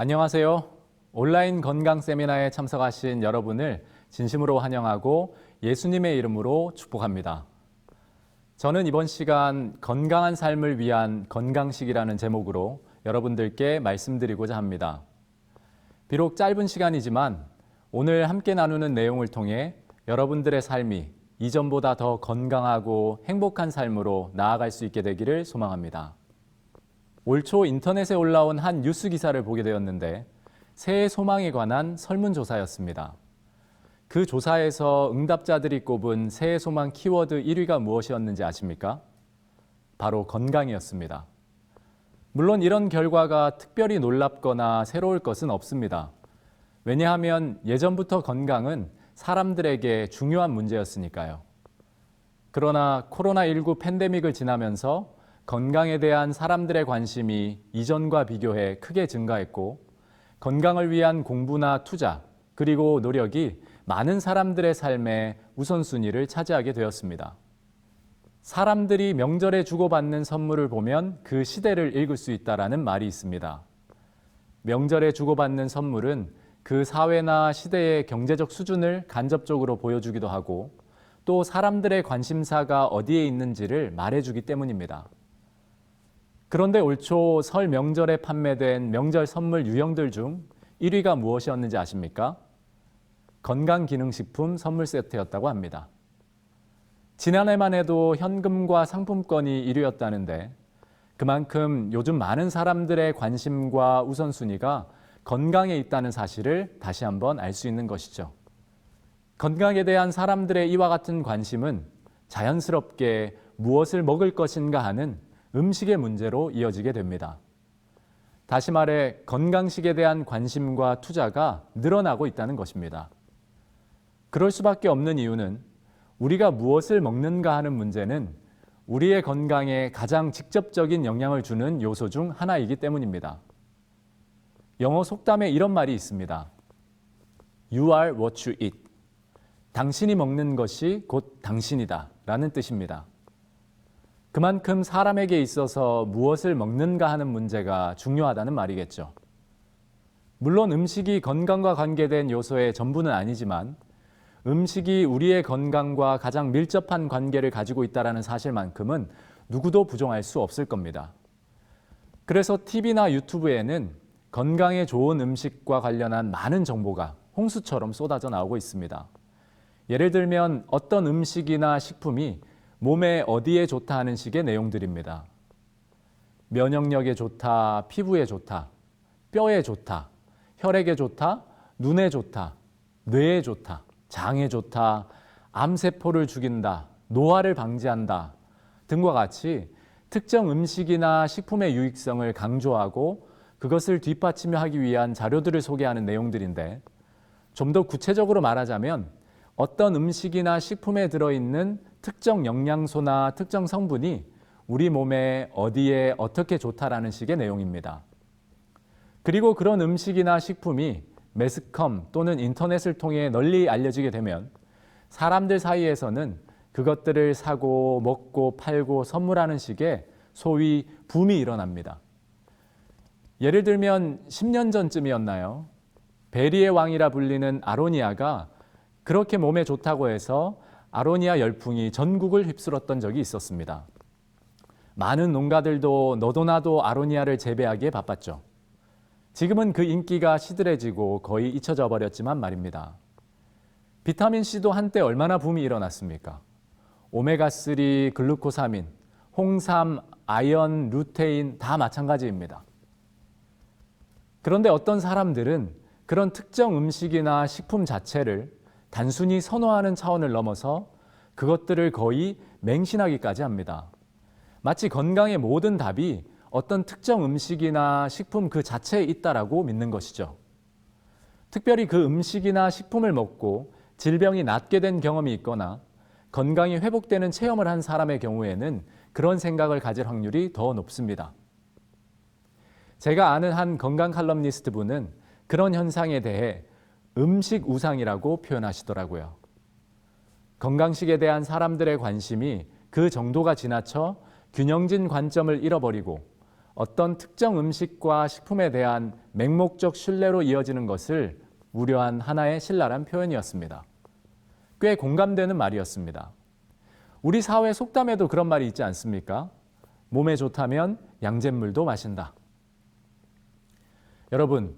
안녕하세요. 온라인 건강 세미나에 참석하신 여러분을 진심으로 환영하고 예수님의 이름으로 축복합니다. 저는 이번 시간 건강한 삶을 위한 건강식이라는 제목으로 여러분들께 말씀드리고자 합니다. 비록 짧은 시간이지만 오늘 함께 나누는 내용을 통해 여러분들의 삶이 이전보다 더 건강하고 행복한 삶으로 나아갈 수 있게 되기를 소망합니다. 올 초 인터넷에 올라온 한 뉴스 기사를 보게 되었는데 새해 소망에 관한 설문조사였습니다. 그 조사에서 응답자들이 꼽은 새해 소망 키워드 1위가 무엇이었는지 아십니까? 바로 건강이었습니다. 물론 이런 결과가 특별히 놀랍거나 새로울 것은 없습니다. 왜냐하면 예전부터 건강은 사람들에게 중요한 문제였으니까요. 그러나 코로나19 팬데믹을 지나면서 건강에 대한 사람들의 관심이 이전과 비교해 크게 증가했고 건강을 위한 공부나 투자 그리고 노력이 많은 사람들의 삶에 우선순위를 차지하게 되었습니다. 사람들이 명절에 주고받는 선물을 보면 그 시대를 읽을 수 있다라는 말이 있습니다. 명절에 주고받는 선물은 그 사회나 시대의 경제적 수준을 간접적으로 보여주기도 하고 또 사람들의 관심사가 어디에 있는지를 말해주기 때문입니다. 그런데 올 초 설 명절에 판매된 명절 선물 유형들 중 1위가 무엇이었는지 아십니까? 건강기능식품 선물 세트였다고 합니다. 지난해만 해도 현금과 상품권이 1위였다는데 그만큼 요즘 많은 사람들의 관심과 우선순위가 건강에 있다는 사실을 다시 한번 알 수 있는 것이죠. 건강에 대한 사람들의 이와 같은 관심은 자연스럽게 무엇을 먹을 것인가 하는 음식의 문제로 이어지게 됩니다. 다시 말해 건강식에 대한 관심과 투자가 늘어나고 있다는 것입니다. 그럴 수밖에 없는 이유는 우리가 무엇을 먹는가 하는 문제는 우리의 건강에 가장 직접적인 영향을 주는 요소 중 하나이기 때문입니다. 영어 속담에 이런 말이 있습니다. You are what you eat. 당신이 먹는 것이 곧 당신이다 라는 뜻입니다. 그만큼 사람에게 있어서 무엇을 먹는가 하는 문제가 중요하다는 말이겠죠. 물론 음식이 건강과 관계된 요소의 전부는 아니지만 음식이 우리의 건강과 가장 밀접한 관계를 가지고 있다는 사실만큼은 누구도 부정할 수 없을 겁니다. 그래서 TV나 유튜브에는 건강에 좋은 음식과 관련한 많은 정보가 홍수처럼 쏟아져 나오고 있습니다. 예를 들면 어떤 음식이나 식품이 몸에 어디에 좋다 하는 식의 내용들입니다. 면역력에 좋다, 피부에 좋다, 뼈에 좋다, 혈액에 좋다, 눈에 좋다, 뇌에 좋다, 장에 좋다, 암세포를 죽인다, 노화를 방지한다 등과 같이 특정 음식이나 식품의 유익성을 강조하고 그것을 뒷받침하기 위한 자료들을 소개하는 내용들인데 좀 더 구체적으로 말하자면 어떤 음식이나 식품에 들어있는 특정 영양소나 특정 성분이 우리 몸에 어디에 어떻게 좋다라는 식의 내용입니다. 그리고 그런 음식이나 식품이 매스컴 또는 인터넷을 통해 널리 알려지게 되면 사람들 사이에서는 그것들을 사고 먹고 팔고 선물하는 식의 소위 붐이 일어납니다. 예를 들면 10년 전쯤이었나요? 베리의 왕이라 불리는 아로니아가 그렇게 몸에 좋다고 해서 아로니아 열풍이 전국을 휩쓸었던 적이 있었습니다. 많은 농가들도 너도 나도 아로니아를 재배하기에 바빴죠. 지금은 그 인기가 시들해지고 거의 잊혀져 버렸지만 말입니다. 비타민C도 한때 얼마나 붐이 일어났습니까? 오메가3, 글루코사민, 홍삼, 아연, 루테인 다 마찬가지입니다. 그런데 어떤 사람들은 그런 특정 음식이나 식품 자체를 단순히 선호하는 차원을 넘어서 그것들을 거의 맹신하기까지 합니다. 마치 건강의 모든 답이 어떤 특정 음식이나 식품 그 자체에 있다라고 믿는 것이죠. 특별히 그 음식이나 식품을 먹고 질병이 낫게 된 경험이 있거나 건강이 회복되는 체험을 한 사람의 경우에는 그런 생각을 가질 확률이 더 높습니다. 제가 아는 한 건강 칼럼니스트 분은 그런 현상에 대해 음식 우상이라고 표현하시더라고요. 건강식에 대한 사람들의 관심이 그 정도가 지나쳐 균형진 관점을 잃어버리고 어떤 특정 음식과 식품에 대한 맹목적 신뢰로 이어지는 것을 우려한 하나의 신랄한 표현이었습니다. 꽤 공감되는 말이었습니다. 우리 사회 속담에도 그런 말이 있지 않습니까? 몸에 좋다면 양잿물도 마신다. 여러분,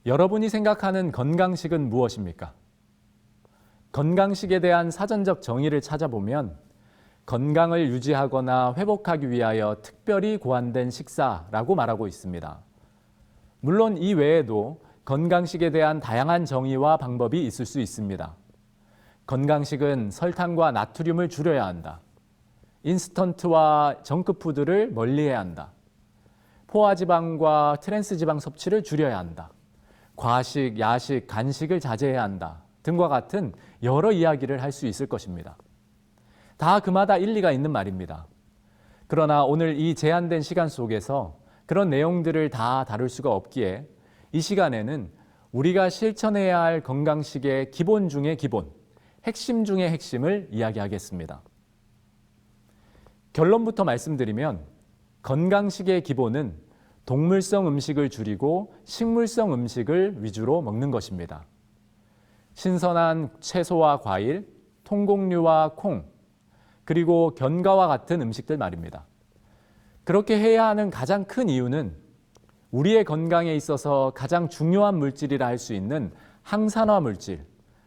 여러분이 생각하는 건강식은 무엇입니까? 건강식에 대한 사전적 정의를 찾아보면 건강을 유지하거나 회복하기 위하여 특별히 고안된 식사라고 말하고 있습니다. 물론 이 외에도 건강식에 대한 다양한 정의와 방법이 있을 수 있습니다. 건강식은 설탕과 나트륨을 줄여야 한다. 인스턴트와 정크푸드를 멀리해야 한다. 포화지방과 트랜스지방 섭취를 줄여야 한다. 과식, 야식, 간식을 자제해야 한다. 등과 같은 여러 이야기를 할 수 있을 것입니다. 다 그마다 일리가 있는 말입니다. 그러나 오늘 이 제한된 시간 속에서 그런 내용들을 다 다룰 수가 없기에 이 시간에는 우리가 실천해야 할 건강식의 기본 중의 기본, 핵심 중의 핵심을 이야기하겠습니다. 결론부터 말씀드리면 건강식의 기본은 동물성 음식을 줄이고 식물성 음식을 위주로 먹는 것입니다. 신선한 채소와 과일, 통곡류와 콩, 그리고 견과와 같은 음식들 말입니다. 그렇게 해야 하는 가장 큰 이유는 우리의 건강에 있어서 가장 중요한 물질이라 할 수 있는 항산화 물질,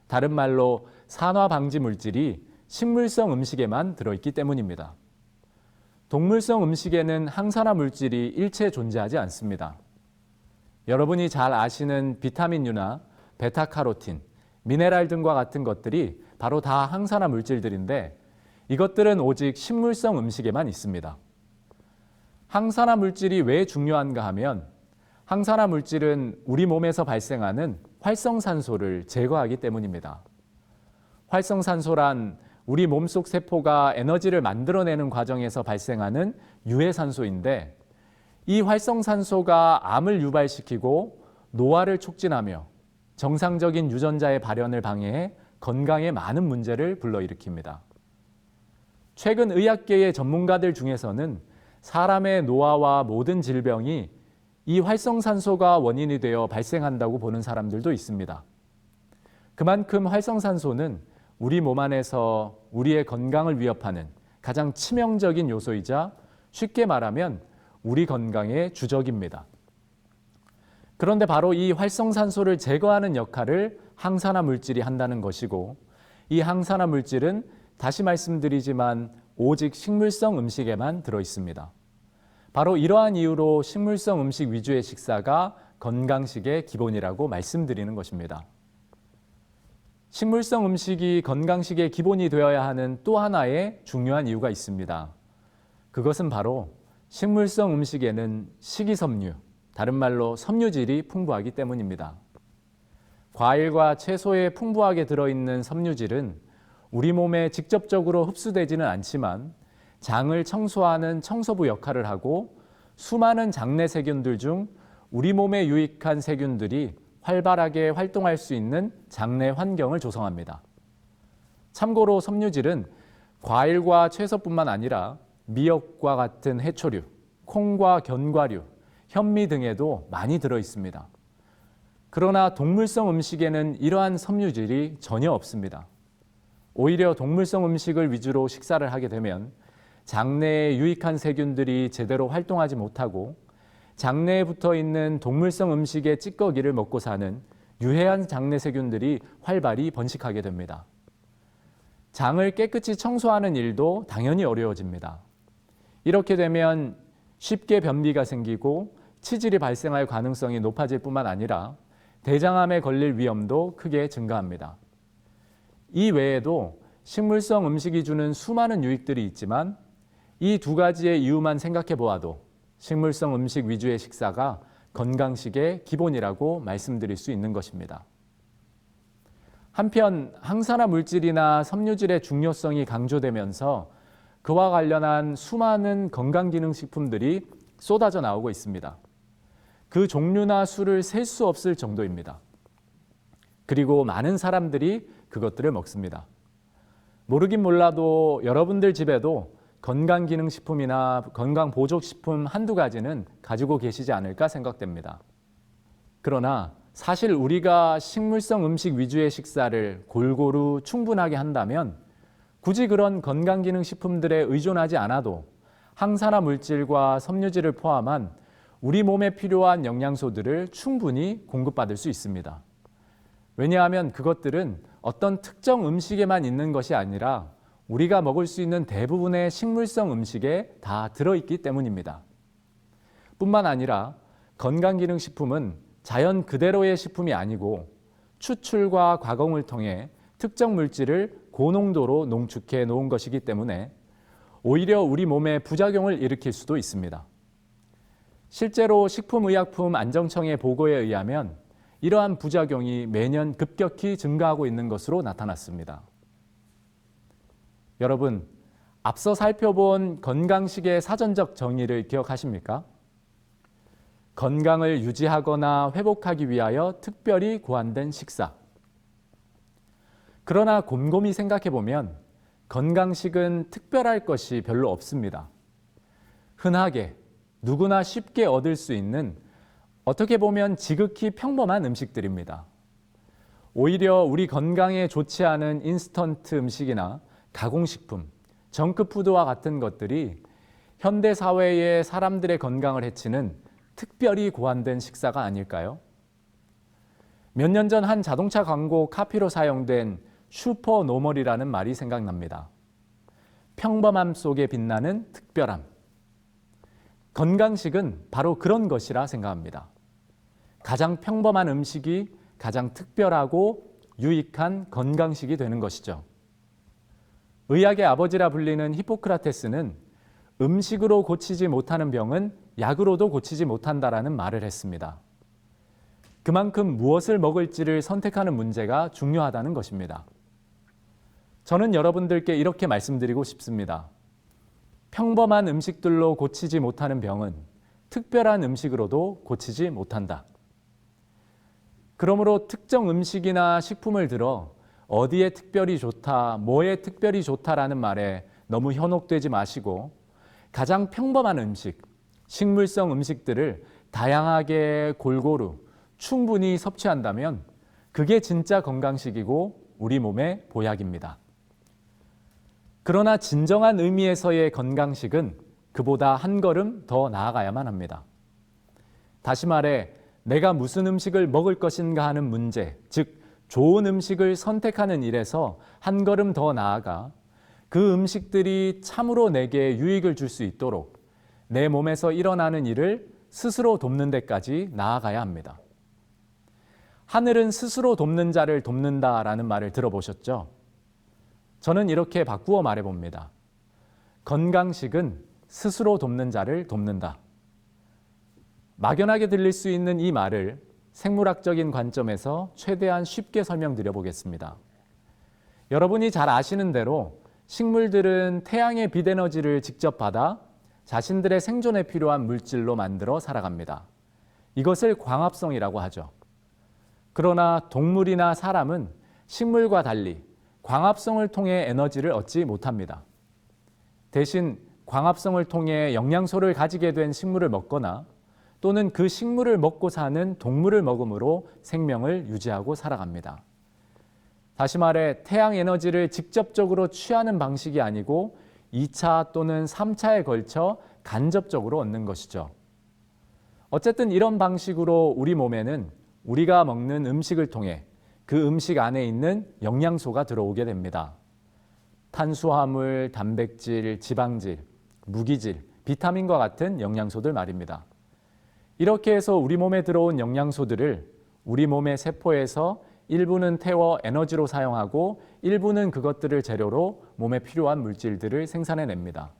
다른 말로 산화 방지 물질이 식물성 음식에만 들어있기 때문입니다. 동물성 음식에는 항산화 물질이 일체 존재하지 않습니다. 여러분이 잘 아시는 비타민류나 베타카로틴, 미네랄 등과 같은 것들이 바로 다 항산화 물질들인데 이것들은 오직 식물성 음식에만 있습니다. 항산화 물질이 왜 중요한가 하면 항산화 물질은 우리 몸에서 발생하는 활성산소를 제거하기 때문입니다. 활성산소란 우리 몸속 세포가 에너지를 만들어내는 과정에서 발생하는 유해산소인데 이 활성산소가 암을 유발시키고 노화를 촉진하며 정상적인 유전자의 발현을 방해해 건강에 많은 문제를 불러일으킵니다. 최근 의학계의 전문가들 중에서는 사람의 노화와 모든 질병이 이 활성산소가 원인이 되어 발생한다고 보는 사람들도 있습니다. 그만큼 활성산소는 우리 몸 안에서 우리의 건강을 위협하는 가장 치명적인 요소이자 쉽게 말하면 우리 건강의 주적입니다. 그런데 바로 이 활성산소를 제거하는 역할을 항산화 물질이 한다는 것이고 이 항산화 물질은 다시 말씀드리지만 오직 식물성 음식에만 들어있습니다. 바로 이러한 이유로 식물성 음식 위주의 식사가 건강식의 기본이라고 말씀드리는 것입니다. 식물성 음식이 건강식의 기본이 되어야 하는 또 하나의 중요한 이유가 있습니다. 그것은 바로 식물성 음식에는 식이섬유, 다른 말로 섬유질이 풍부하기 때문입니다. 과일과 채소에 풍부하게 들어있는 섬유질은 우리 몸에 직접적으로 흡수되지는 않지만 장을 청소하는 청소부 역할을 하고 수많은 장내 세균들 중 우리 몸에 유익한 세균들이 활발하게 활동할 수 있는 장내 환경을 조성합니다. 참고로 섬유질은 과일과 채소뿐만 아니라 미역과 같은 해초류, 콩과 견과류, 현미 등에도 많이 들어 있습니다. 그러나 동물성 음식에는 이러한 섬유질이 전혀 없습니다. 오히려 동물성 음식을 위주로 식사를 하게 되면 장내에 유익한 세균들이 제대로 활동하지 못하고 장내에 붙어 있는 동물성 음식의 찌꺼기를 먹고 사는 유해한 장내 세균들이 활발히 번식하게 됩니다. 장을 깨끗이 청소하는 일도 당연히 어려워집니다. 이렇게 되면 쉽게 변비가 생기고 치질이 발생할 가능성이 높아질 뿐만 아니라 대장암에 걸릴 위험도 크게 증가합니다. 이 외에도 식물성 음식이 주는 수많은 유익들이 있지만 이 두 가지의 이유만 생각해 보아도 식물성 음식 위주의 식사가 건강식의 기본이라고 말씀드릴 수 있는 것입니다. 한편 항산화 물질이나 섬유질의 중요성이 강조되면서 그와 관련한 수많은 건강기능식품들이 쏟아져 나오고 있습니다. 그 종류나 수를 셀 수 없을 정도입니다. 그리고 많은 사람들이 그것들을 먹습니다. 모르긴 몰라도 여러분들 집에도 건강기능식품이나 건강보조식품 한두 가지는 가지고 계시지 않을까 생각됩니다. 그러나 사실 우리가 식물성 음식 위주의 식사를 골고루 충분하게 한다면 굳이 그런 건강기능식품들에 의존하지 않아도 항산화 물질과 섬유질을 포함한 우리 몸에 필요한 영양소들을 충분히 공급받을 수 있습니다. 왜냐하면 그것들은 어떤 특정 음식에만 있는 것이 아니라 우리가 먹을 수 있는 대부분의 식물성 음식에 다 들어있기 때문입니다. 뿐만 아니라 건강기능식품은 자연 그대로의 식품이 아니고 추출과 가공을 통해 특정 물질을 고농도로 농축해 놓은 것이기 때문에 오히려 우리 몸에 부작용을 일으킬 수도 있습니다. 실제로 식품의약품안정청의 보고에 의하면 이러한 부작용이 매년 급격히 증가하고 있는 것으로 나타났습니다. 여러분, 앞서 살펴본 건강식의 사전적 정의를 기억하십니까? 건강을 유지하거나 회복하기 위하여 특별히 고안된 식사. 그러나 곰곰이 생각해 보면 건강식은 특별할 것이 별로 없습니다. 흔하게 누구나 쉽게 얻을 수 있는 어떻게 보면 지극히 평범한 음식들입니다. 오히려 우리 건강에 좋지 않은 인스턴트 음식이나 가공식품, 정크푸드와 같은 것들이 현대 사회의 사람들의 건강을 해치는 특별히 고안된 식사가 아닐까요? 몇 년 전 한 자동차 광고 카피로 사용된 슈퍼노멀이라는 말이 생각납니다. 평범함 속에 빛나는 특별함. 건강식은 바로 그런 것이라 생각합니다. 가장 평범한 음식이 가장 특별하고 유익한 건강식이 되는 것이죠. 의학의 아버지라 불리는 히포크라테스는 음식으로 고치지 못하는 병은 약으로도 고치지 못한다라는 말을 했습니다. 그만큼 무엇을 먹을지를 선택하는 문제가 중요하다는 것입니다. 저는 여러분들께 이렇게 말씀드리고 싶습니다. 평범한 음식들로 고치지 못하는 병은 특별한 음식으로도 고치지 못한다. 그러므로 특정 음식이나 식품을 들어 어디에 특별히 좋다, 뭐에 특별히 좋다라는 말에 너무 현혹되지 마시고 가장 평범한 음식, 식물성 음식들을 다양하게 골고루 충분히 섭취한다면 그게 진짜 건강식이고 우리 몸의 보약입니다. 그러나 진정한 의미에서의 건강식은 그보다 한 걸음 더 나아가야만 합니다. 다시 말해 내가 무슨 음식을 먹을 것인가 하는 문제, 즉 좋은 음식을 선택하는 일에서 한 걸음 더 나아가 그 음식들이 참으로 내게 유익을 줄 수 있도록 내 몸에서 일어나는 일을 스스로 돕는 데까지 나아가야 합니다. 하늘은 스스로 돕는 자를 돕는다라는 말을 들어보셨죠? 저는 이렇게 바꾸어 말해봅니다. 건강식은 스스로 돕는 자를 돕는다. 막연하게 들릴 수 있는 이 말을 생물학적인 관점에서 최대한 쉽게 설명드려 보겠습니다. 여러분이 잘 아시는 대로 식물들은 태양의 빛에너지를 직접 받아 자신들의 생존에 필요한 물질로 만들어 살아갑니다. 이것을 광합성이라고 하죠. 그러나 동물이나 사람은 식물과 달리 광합성을 통해 에너지를 얻지 못합니다. 대신 광합성을 통해 영양소를 가지게 된 식물을 먹거나 또는 그 식물을 먹고 사는 동물을 먹음으로 생명을 유지하고 살아갑니다. 다시 말해 태양 에너지를 직접적으로 취하는 방식이 아니고 2차 또는 3차에 걸쳐 간접적으로 얻는 것이죠. 어쨌든 이런 방식으로 우리 몸에는 우리가 먹는 음식을 통해 그 음식 안에 있는 영양소가 들어오게 됩니다. 탄수화물, 단백질, 지방질, 무기질, 비타민과 같은 영양소들 말입니다. 이렇게 해서 우리 몸에 들어온 영양소들을 우리 몸의 세포에서 일부는 태워 에너지로 사용하고 일부는 그것들을 재료로 몸에 필요한 물질들을 생산해냅니다.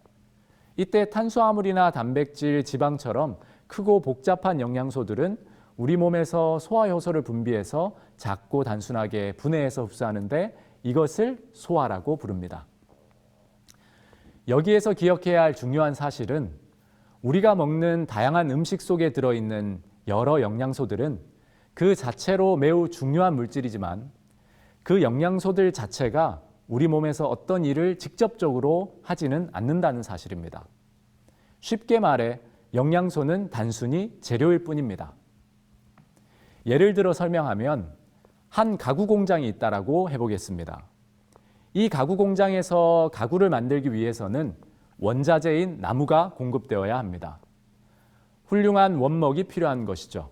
이때 탄수화물이나 단백질, 지방처럼 크고 복잡한 영양소들은 우리 몸에서 소화효소를 분비해서 작고 단순하게 분해해서 흡수하는데 이것을 소화라고 부릅니다. 여기에서 기억해야 할 중요한 사실은 우리가 먹는 다양한 음식 속에 들어있는 여러 영양소들은 그 자체로 매우 중요한 물질이지만 그 영양소들 자체가 우리 몸에서 어떤 일을 직접적으로 하지는 않는다는 사실입니다. 쉽게 말해 영양소는 단순히 재료일 뿐입니다. 예를 들어 설명하면 한 가구 공장이 있다라고 해보겠습니다. 이 가구 공장에서 가구를 만들기 위해서는 원자재인 나무가 공급되어야 합니다. 훌륭한 원목이 필요한 것이죠.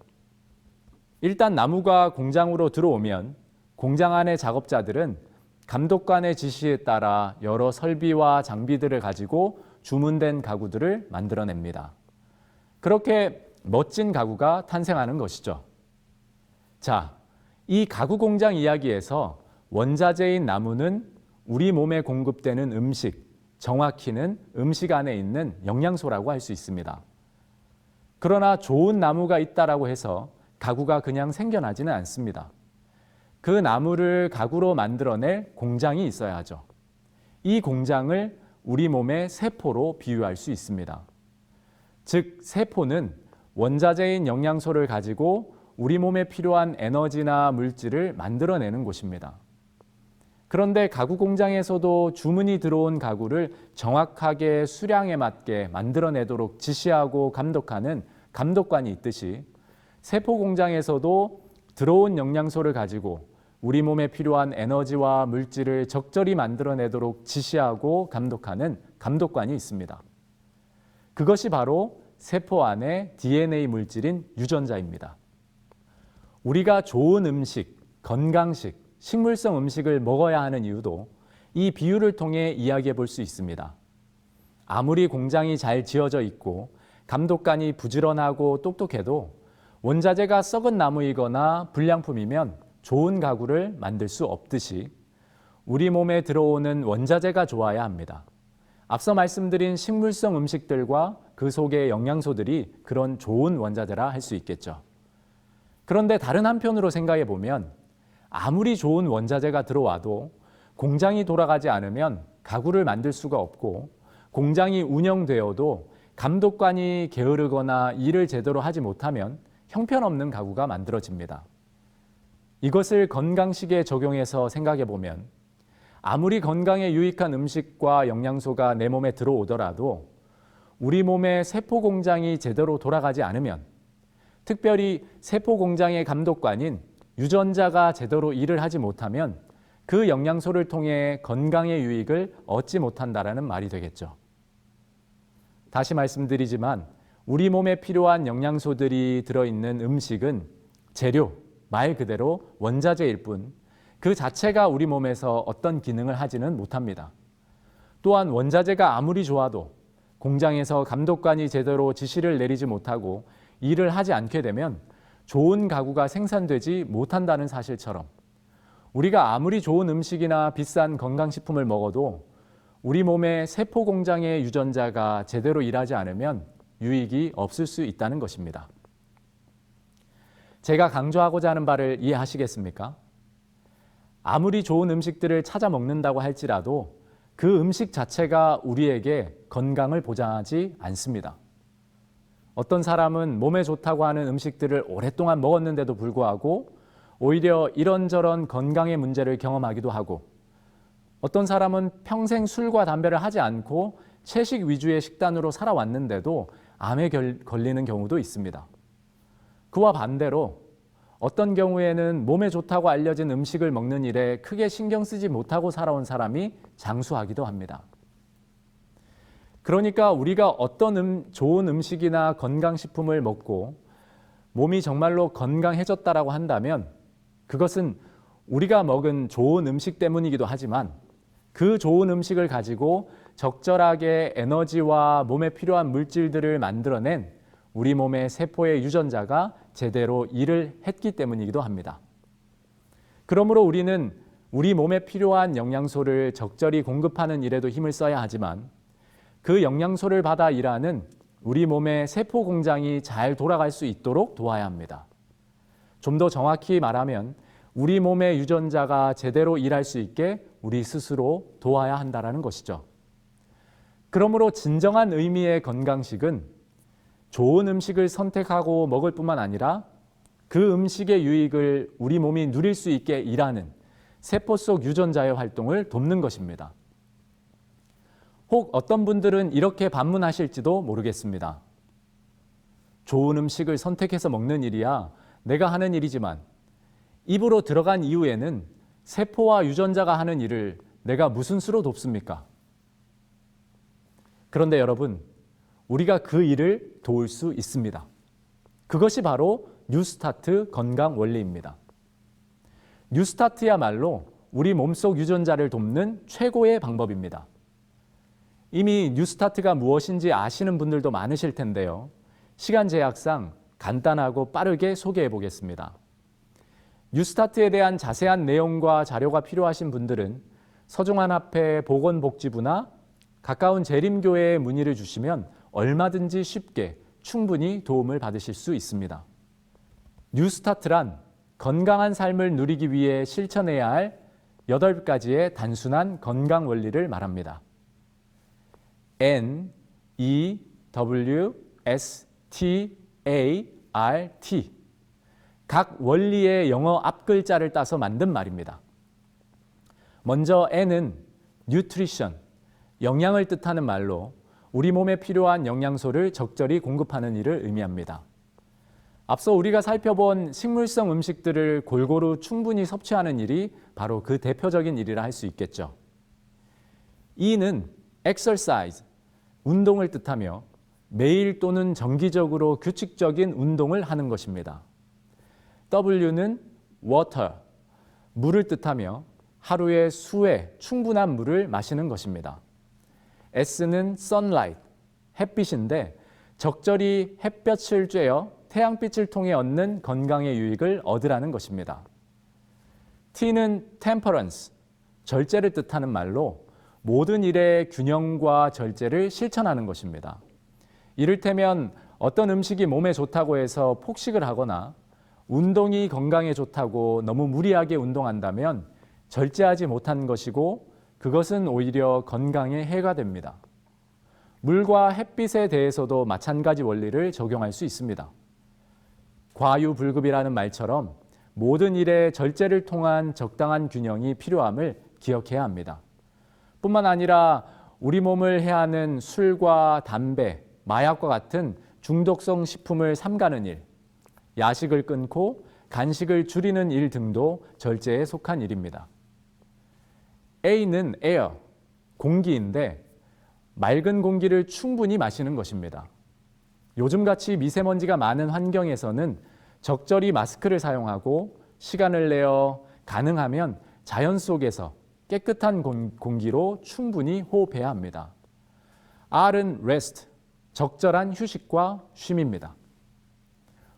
일단 나무가 공장으로 들어오면 공장 안의 작업자들은 감독관의 지시에 따라 여러 설비와 장비들을 가지고 주문된 가구들을 만들어냅니다. 그렇게 멋진 가구가 탄생하는 것이죠. 자, 이 가구 공장 이야기에서 원자재인 나무는 우리 몸에 공급되는 음식, 정확히는 음식 안에 있는 영양소라고 할 수 있습니다. 그러나 좋은 나무가 있다라고 해서 가구가 그냥 생겨나지는 않습니다. 그 나무를 가구로 만들어낼 공장이 있어야 하죠. 이 공장을 우리 몸의 세포로 비유할 수 있습니다. 즉, 세포는 원자재인 영양소를 가지고 우리 몸에 필요한 에너지나 물질을 만들어내는 곳입니다. 그런데 가구 공장에서도 주문이 들어온 가구를 정확하게 수량에 맞게 만들어내도록 지시하고 감독하는 감독관이 있듯이 세포 공장에서도 들어온 영양소를 가지고 우리 몸에 필요한 에너지와 물질을 적절히 만들어내도록 지시하고 감독하는 감독관이 있습니다. 그것이 바로 세포 안의 DNA 물질인 유전자입니다. 우리가 좋은 음식, 건강식, 식물성 음식을 먹어야 하는 이유도 이 비유를 통해 이야기해 볼 수 있습니다. 아무리 공장이 잘 지어져 있고 감독관이 부지런하고 똑똑해도 원자재가 썩은 나무이거나 불량품이면 좋은 가구를 만들 수 없듯이 우리 몸에 들어오는 원자재가 좋아야 합니다. 앞서 말씀드린 식물성 음식들과 그 속의 영양소들이 그런 좋은 원자재라 할 수 있겠죠. 그런데 다른 한편으로 생각해 보면 아무리 좋은 원자재가 들어와도 공장이 돌아가지 않으면 가구를 만들 수가 없고 공장이 운영되어도 감독관이 게으르거나 일을 제대로 하지 못하면 형편없는 가구가 만들어집니다. 이것을 건강식에 적용해서 생각해 보면 아무리 건강에 유익한 음식과 영양소가 내 몸에 들어오더라도 우리 몸의 세포 공장이 제대로 돌아가지 않으면 특별히 세포 공장의 감독관인 유전자가 제대로 일을 하지 못하면 그 영양소를 통해 건강의 유익을 얻지 못한다라는 말이 되겠죠. 다시 말씀드리지만 우리 몸에 필요한 영양소들이 들어있는 음식은 재료, 말 그대로 원자재일 뿐 그 자체가 우리 몸에서 어떤 기능을 하지는 못합니다. 또한 원자재가 아무리 좋아도 공장에서 감독관이 제대로 지시를 내리지 못하고 일을 하지 않게 되면 좋은 가구가 생산되지 못한다는 사실처럼 우리가 아무리 좋은 음식이나 비싼 건강식품을 먹어도 우리 몸의 세포 공장의 유전자가 제대로 일하지 않으면 유익이 없을 수 있다는 것입니다. 제가 강조하고자 하는 바를 이해하시겠습니까? 아무리 좋은 음식들을 찾아 먹는다고 할지라도 그 음식 자체가 우리에게 건강을 보장하지 않습니다. 어떤 사람은 몸에 좋다고 하는 음식들을 오랫동안 먹었는데도 불구하고 오히려 이런저런 건강의 문제를 경험하기도 하고 어떤 사람은 평생 술과 담배를 하지 않고 채식 위주의 식단으로 살아왔는데도 암에 걸리는 경우도 있습니다. 그와 반대로 어떤 경우에는 몸에 좋다고 알려진 음식을 먹는 일에 크게 신경 쓰지 못하고 살아온 사람이 장수하기도 합니다. 그러니까 우리가 어떤 좋은 음식이나 건강식품을 먹고 몸이 정말로 건강해졌다라고 한다면 그것은 우리가 먹은 좋은 음식 때문이기도 하지만 그 좋은 음식을 가지고 적절하게 에너지와 몸에 필요한 물질들을 만들어낸 우리 몸의 세포의 유전자가 제대로 일을 했기 때문이기도 합니다. 그러므로 우리는 우리 몸에 필요한 영양소를 적절히 공급하는 일에도 힘을 써야 하지만 그 영양소를 받아 일하는 우리 몸의 세포 공장이 잘 돌아갈 수 있도록 도와야 합니다. 좀 더 정확히 말하면 우리 몸의 유전자가 제대로 일할 수 있게 우리 스스로 도와야 한다는 것이죠. 그러므로 진정한 의미의 건강식은 좋은 음식을 선택하고 먹을 뿐만 아니라 그 음식의 유익을 우리 몸이 누릴 수 있게 일하는 세포 속 유전자의 활동을 돕는 것입니다. 혹 어떤 분들은 이렇게 반문하실지도 모르겠습니다. 좋은 음식을 선택해서 먹는 일이야 내가 하는 일이지만 입으로 들어간 이후에는 세포와 유전자가 하는 일을 내가 무슨 수로 돕습니까? 그런데 여러분, 우리가 그 일을 도울 수 있습니다. 그것이 바로 뉴스타트 건강 원리입니다. 뉴스타트야말로 우리 몸속 유전자를 돕는 최고의 방법입니다. 이미 뉴스타트가 무엇인지 아시는 분들도 많으실 텐데요. 시간 제약상 간단하고 빠르게 소개해 보겠습니다. 뉴스타트에 대한 자세한 내용과 자료가 필요하신 분들은 서중환합회 보건복지부나 가까운 재림교회에 문의를 주시면 얼마든지 쉽게 충분히 도움을 받으실 수 있습니다. 뉴스타트란 건강한 삶을 누리기 위해 실천해야 할 8가지의 단순한 건강 원리를 말합니다. N, E, W, S, T, A, R, T. 각 원리의 영어 앞글자를 따서 만든 말입니다. 먼저 N은 nutrition, 영양을 뜻하는 말로 우리 몸에 필요한 영양소를 적절히 공급하는 일을 의미합니다. 앞서 우리가 살펴본 식물성 음식들을 골고루 충분히 섭취하는 일이 바로 그 대표적인 일이라 할 수 있겠죠. E는 exercise, 운동을 뜻하며 매일 또는 정기적으로 규칙적인 운동을 하는 것입니다. W는 water, 물을 뜻하며 하루에 수에 충분한 물을 마시는 것입니다. S는 sunlight, 햇빛인데 적절히 햇볕을 쬐어 태양빛을 통해 얻는 건강의 유익을 얻으라는 것입니다. T는 temperance, 절제를 뜻하는 말로 모든 일의 균형과 절제를 실천하는 것입니다. 이를테면 어떤 음식이 몸에 좋다고 해서 폭식을 하거나 운동이 건강에 좋다고 너무 무리하게 운동한다면 절제하지 못한 것이고 그것은 오히려 건강에 해가 됩니다. 물과 햇빛에 대해서도 마찬가지 원리를 적용할 수 있습니다. 과유불급이라는 말처럼 모든 일에 절제를 통한 적당한 균형이 필요함을 기억해야 합니다. 뿐만 아니라 우리 몸을 해하는 술과 담배, 마약과 같은 중독성 식품을 삼가는 일, 야식을 끊고 간식을 줄이는 일 등도 절제에 속한 일입니다. A는 air, 공기인데 맑은 공기를 충분히 마시는 것입니다. 요즘같이 미세먼지가 많은 환경에서는 적절히 마스크를 사용하고 시간을 내어 가능하면 자연 속에서 깨끗한 공기로 충분히 호흡해야 합니다. R은 rest, 적절한 휴식과 쉼입니다.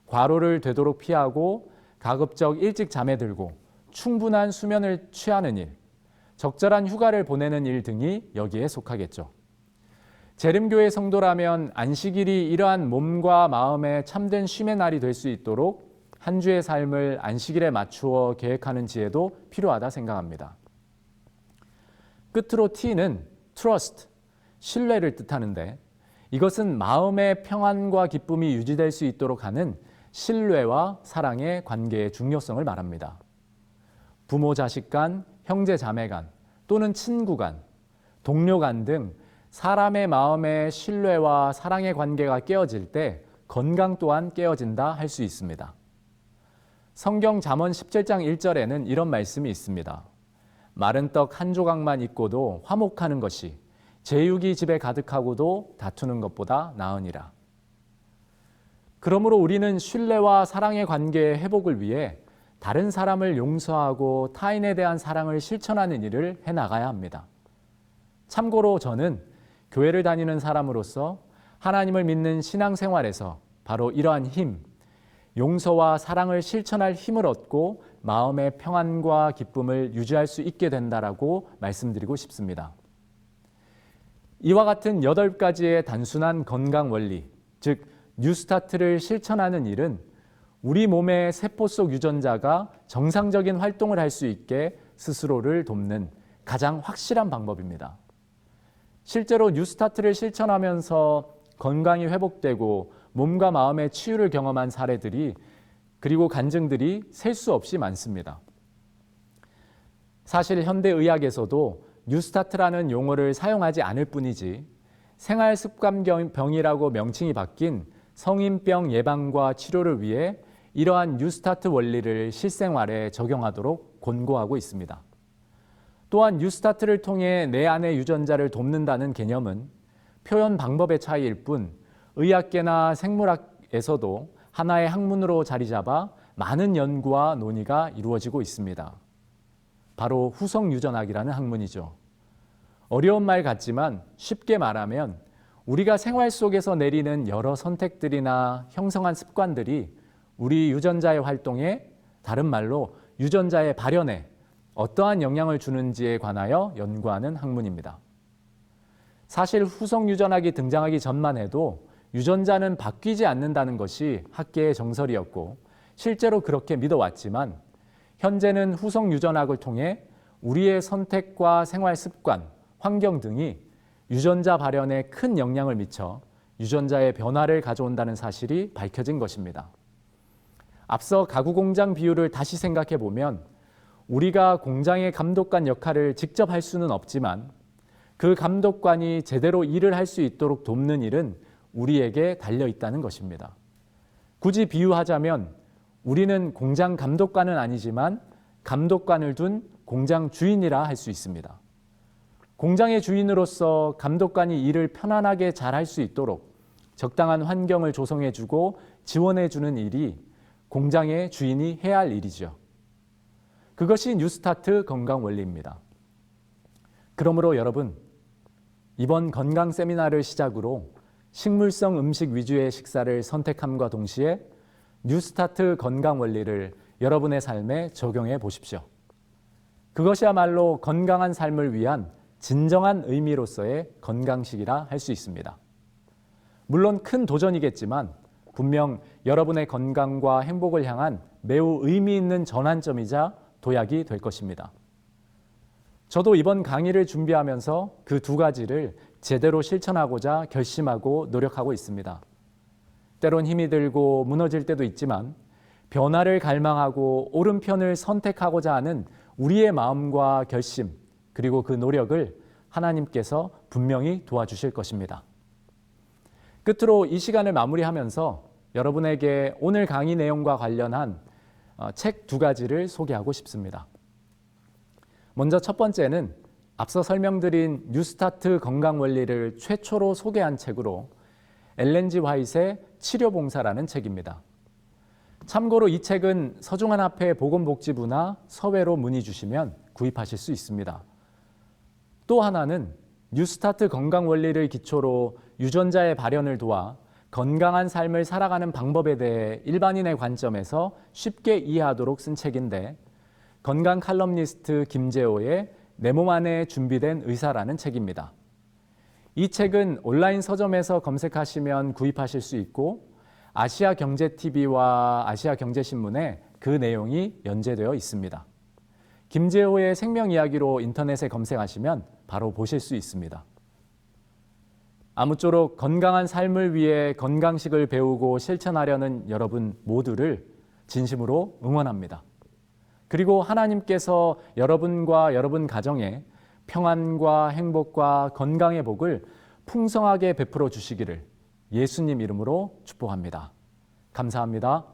과로를 되도록 피하고 가급적 일찍 잠에 들고 충분한 수면을 취하는 일, 적절한 휴가를 보내는 일 등이 여기에 속하겠죠. 재림교회 성도라면 안식일이 이러한 몸과 마음의 참된 쉼의 날이 될 수 있도록 한 주의 삶을 안식일에 맞추어 계획하는 지혜도 필요하다 생각합니다. 끝으로 T는 trust, 신뢰를 뜻하는데 이것은 마음의 평안과 기쁨이 유지될 수 있도록 하는 신뢰와 사랑의 관계의 중요성을 말합니다. 부모 자식 간, 형제 자매 간, 또는 친구 간, 동료 간 등 사람의 마음의 신뢰와 사랑의 관계가 깨어질 때 건강 또한 깨어진다 할 수 있습니다. 성경 잠언 17장 1절에는 이런 말씀이 있습니다. 마른 떡 한 조각만 있고도 화목하는 것이 제육이 집에 가득하고도 다투는 것보다 나으니라. 그러므로 우리는 신뢰와 사랑의 관계의 회복을 위해 다른 사람을 용서하고 타인에 대한 사랑을 실천하는 일을 해나가야 합니다. 참고로 저는 교회를 다니는 사람으로서 하나님을 믿는 신앙생활에서 바로 이러한 힘, 용서와 사랑을 실천할 힘을 얻고 마음의 평안과 기쁨을 유지할 수 있게 된다라고 말씀드리고 싶습니다. 이와 같은 8가지의 단순한 건강 원리, 즉 뉴스타트를 실천하는 일은 우리 몸의 세포 속 유전자가 정상적인 활동을 할 수 있게 스스로를 돕는 가장 확실한 방법입니다. 실제로 뉴스타트를 실천하면서 건강이 회복되고 몸과 마음의 치유를 경험한 사례들이 그리고 간증들이 셀 수 없이 많습니다. 사실 현대의학에서도 뉴스타트라는 용어를 사용하지 않을 뿐이지 생활습관병이라고 명칭이 바뀐 성인병 예방과 치료를 위해 이러한 뉴스타트 원리를 실생활에 적용하도록 권고하고 있습니다. 또한 뉴스타트를 통해 내 안의 유전자를 돕는다는 개념은 표현 방법의 차이일 뿐 의학계나 생물학에서도 하나의 학문으로 자리 잡아 많은 연구와 논의가 이루어지고 있습니다. 바로 후성유전학이라는 학문이죠. 어려운 말 같지만 쉽게 말하면 우리가 생활 속에서 내리는 여러 선택들이나 형성한 습관들이 우리 유전자의 활동에, 다른 말로 유전자의 발현에 어떠한 영향을 주는지에 관하여 연구하는 학문입니다. 사실 후성유전학이 등장하기 전만 해도 유전자는 바뀌지 않는다는 것이 학계의 정설이었고 실제로 그렇게 믿어왔지만 현재는 후성유전학을 통해 우리의 선택과 생활 습관, 환경 등이 유전자 발현에 큰 영향을 미쳐 유전자의 변화를 가져온다는 사실이 밝혀진 것입니다. 앞서 가구 공장 비유를 다시 생각해 보면 우리가 공장의 감독관 역할을 직접 할 수는 없지만 그 감독관이 제대로 일을 할 수 있도록 돕는 일은 우리에게 달려 있다는 것입니다. 굳이 비유하자면 우리는 공장 감독관은 아니지만 감독관을 둔 공장 주인이라 할 수 있습니다. 공장의 주인으로서 감독관이 일을 편안하게 잘 할 수 있도록 적당한 환경을 조성해주고 지원해주는 일이 공장의 주인이 해야 할 일이죠. 그것이 뉴스타트 건강 원리입니다. 그러므로 여러분, 이번 건강 세미나를 시작으로 식물성 음식 위주의 식사를 선택함과 동시에 뉴스타트 건강 원리를 여러분의 삶에 적용해 보십시오. 그것이야말로 건강한 삶을 위한 진정한 의미로서의 건강식이라 할 수 있습니다. 물론 큰 도전이겠지만 분명 여러분의 건강과 행복을 향한 매우 의미 있는 전환점이자 도약이 될 것입니다. 저도 이번 강의를 준비하면서 그 두 가지를 제대로 실천하고자 결심하고 노력하고 있습니다. 때론 힘이 들고 무너질 때도 있지만 변화를 갈망하고 옳은 편을 선택하고자 하는 우리의 마음과 결심, 그리고 그 노력을 하나님께서 분명히 도와주실 것입니다. 끝으로 이 시간을 마무리하면서 여러분에게 오늘 강의 내용과 관련한 책 두 가지를 소개하고 싶습니다. 먼저 첫 번째는 앞서 설명드린 뉴스타트 건강 원리를 최초로 소개한 책으로 엘렌 G. 화이트의 치료봉사라는 책입니다. 참고로 이 책은 서중한합회 보건복지부나 서회로 문의 주시면 구입하실 수 있습니다. 또 하나는 뉴스타트 건강 원리를 기초로 유전자의 발현을 도와 건강한 삶을 살아가는 방법에 대해 일반인의 관점에서 쉽게 이해하도록 쓴 책인데 건강 칼럼니스트 김재호의 내 몸 안에 준비된 의사라는 책입니다. 이 책은 온라인 서점에서 검색하시면 구입하실 수 있고 아시아경제TV와 아시아경제신문에 그 내용이 연재되어 있습니다. 김재호의 생명 이야기로 인터넷에 검색하시면 바로 보실 수 있습니다. 아무쪼록 건강한 삶을 위해 건강식을 배우고 실천하려는 여러분 모두를 진심으로 응원합니다. 그리고 하나님께서 여러분과 여러분 가정에 평안과 행복과 건강의 복을 풍성하게 베풀어 주시기를 예수님 이름으로 축복합니다. 감사합니다.